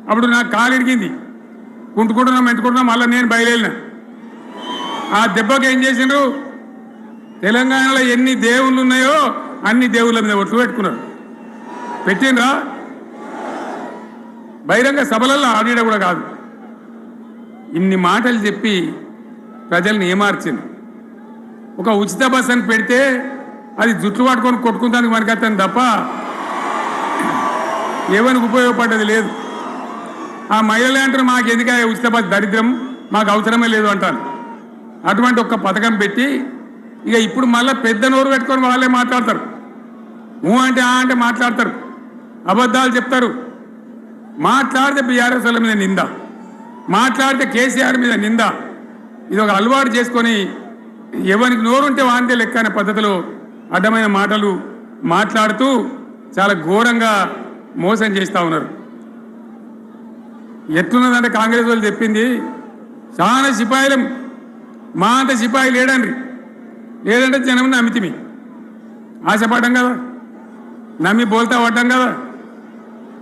అప్పుడు నాకు కాలు ఇరిగింది, కుంటుకుంటున్నాం మెంటుకుంటున్నాం, మళ్ళీ నేను బయలుదేరిన. ఆ దెబ్బకి ఏం చేసిండ్రు, తెలంగాణలో ఎన్ని దేవుళ్ళు ఉన్నాయో అన్ని దేవుళ్ళ మీద ఒట్లు పెట్టుకున్నారు. పెట్టినరా బహిరంగ సభలలో ఆడిడ కూడా కాదు. ఇన్ని మాటలు చెప్పి ప్రజల్ని ఏమార్చింది. ఒక ఉచిత బస్ అని పెడితే అది జుట్లు పట్టుకొని కొట్టుకుందానికి మనకత్తాను తప్ప ఏమనికి ఉపయోగపడ్డది లేదు. ఆ మహిళలే అంటారు మాకు ఎందుక ఉచిత బస్ దరిద్రం, మాకు అవసరమే లేదు అంటారు. అటువంటి ఒక పథకం పెట్టి ఇక ఇప్పుడు మళ్ళీ పెద్ద నోరు పెట్టుకొని వాళ్ళే మాట్లాడతారు. అంటే అంటే మాట్లాడతారు, అబద్ధాలు చెప్తారు. మాట్లాడితే బీఆర్ఎస్ వాళ్ళ మీద నింద, మాట్లాడితే కేసీఆర్ మీద నింద. ఇది ఒక అలవాటు చేసుకొని ఎవరికి నోరుంటే వాంతే లెక్క అనే పద్ధతిలో అడ్డమైన మాటలు మాట్లాడుతూ చాలా ఘోరంగా మోసం చేస్తూ ఉన్నారు. ఎట్లున్నదంటే కాంగ్రెస్ వాళ్ళు చెప్పింది చాలా సిపాయిలం, మా అంత సిపాయి లేడండి. లేదంటే జనం నమ్మితిమి, ఆశపడ్డాం కదా, నమ్మి బోల్తా పడ్డాం కదా,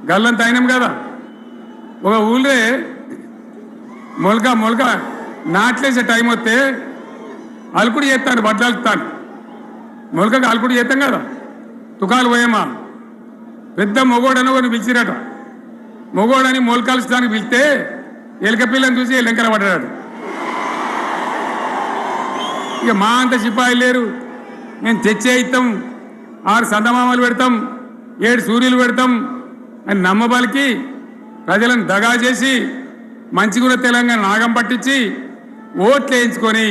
గల్లంత అయినాం కదా. ఒక ఊళ్ళో మొలక నాట్లేసే టైం వస్తే అలుకుడు చేస్తాను, బట్టలుతాను. మొలకకు అలుకుడు చేస్తాం కదా, తుకాలు పోయామా. పెద్ద మొగోడని కొన్ని పిలిచిరట. మొగోడని మొలకలుస్తానికి పిలిస్తే ఎలుక పిల్లని చూసి ఎల్లెంకర పడ్డాడు. ఇక మా అంత సిపాయిలు లేరు, మేము తెచ్చే ఇస్తాం, 6 సందమామలు పెడతాం, 7 సూర్యులు పెడతాం అని నమ్మబలికి ప్రజలను దగా చేసి మంచిగున్న తెలంగాణ నాగం పట్టించి ఓట్లు వేయించుకొని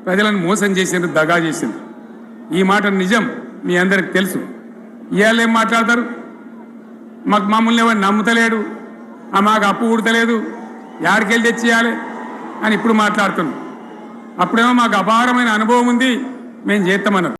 ప్రజలను మోసం చేసిండ్రు, దగా చేసిండ్రు. ఈ మాట నిజం, మీ అందరికి తెలుసు. ఇవాళ ఏం మాట్లాడతారు, మమ్మల్ని ఎవరు నమ్ముతలేడు, మాకు అప్పు ఉడతలేదు, యాడికెళ్ళి తెచ్చియాలి అని ఇప్పుడు మాట్లాడుతున్నాం. అప్పుడేమో మాకు అపారమైన అనుభవం ఉంది, మేము చేస్తామన్నారు.